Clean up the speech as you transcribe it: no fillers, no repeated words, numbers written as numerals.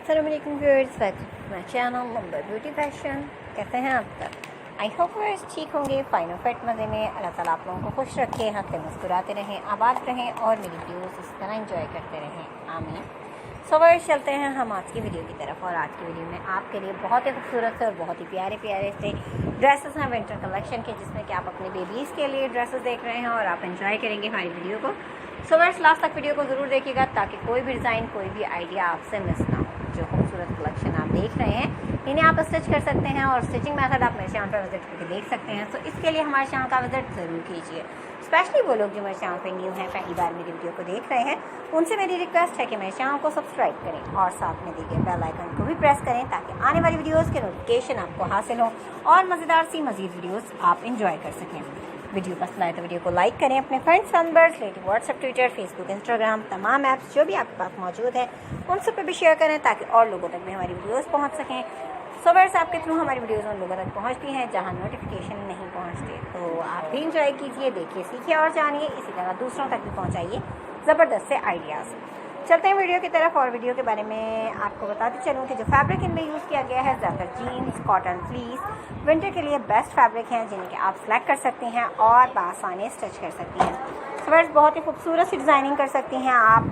अस्सलाम वालेकुम viewers, welcome to my channel Mumbai beauty fashion. कैसे हैं आप सब? आई होप व्यूअर्स ठीक होंगे, फाइन और फिट मज़े में। अल्लाह ताला आप लोगों को खुश रखे, हंसते मुस्कुराते रहें, आबाद रहें और मेरी वीडियोस इस तरह एंजॉय करते रहें, आमीन। सो व्यूअर्स चलते हैं हम आज की वीडियो की तरफ। और आज की वीडियो में आपके लिए बहुत ही खूबसूरत से और बहुत ही प्यारे प्यारे से ड्रेसेस हैं विंटर कलेक्शन के, जिसमें कि आप अपने बेबीज़ के लिए ड्रेसेस देख रहे हैं और आप एंजॉय करेंगे हमारी वीडियो को। सो व्यूअर्स लास्ट तक वीडियो को ज़रूर देखिएगा ताकि कोई भी डिज़ाइन, कोई भी आइडिया आपसे मिस ना हो। जो खूबसूरत कलेक्शन आप देख रहे हैं इन्हें आप स्टिच कर सकते हैं और स्टिचिंग मेथड आप मेरे चैनल पर विजिट करके देख सकते हैं। तो इसके लिए हमारे चैनल का विजिट ज़रूर कीजिए। स्पेशली वो लोग जो मेरे चैनल पर न्यू हैं, पहली बार मेरी वीडियो को देख रहे हैं, उनसे मेरी रिक्वेस्ट है कि मेरे चैनल को सब्सक्राइब करें और साथ में दिए बेल आइकन को भी प्रेस करें ताकि आने वाली वीडियोज़ के नोटिफिकेशन आपको हासिल हो और मज़ेदार सी मज़ीद वीडियोज़ आप इंजॉय कर सकें। वीडियो पसंद आए तो वीडियो को लाइक करें, अपने friends numbers relative WhatsApp, Twitter, Facebook, Instagram तमाम ऐप्स जो भी आपके पास मौजूद हैं उन सब पे भी शेयर करें ताकि और लोगों तक भी हमारी वीडियोस पहुंच सकें। सो व्यूअर्स आपके थ्रू हमारी वीडियोस उन लोगों तक पहुंचती हैं जहां नोटिफिकेशन नहीं पहुंचते। तो आप भी इंजॉय कीजिए, देखिए, सीखिए और जानिए, इसी तरह दूसरों तक भी पहुँचाइए ज़बरदस्त से आइडियाज़। चलते हैं वीडियो की तरफ। और वीडियो के बारे में आपको बताती चलूँ कि जो फैब्रिक इनमें यूज़ किया गया है ज़्यादातर जीन्स, कॉटन, फ्लीस विंटर के लिए बेस्ट फैब्रिक हैं जिन्हें कि आप सेलेक्ट कर सकती हैं और बआसानी स्टिच कर सकती हैं। फ्रेंड्स बहुत ही खूबसूरत सी डिज़ाइनिंग कर सकती हैं आप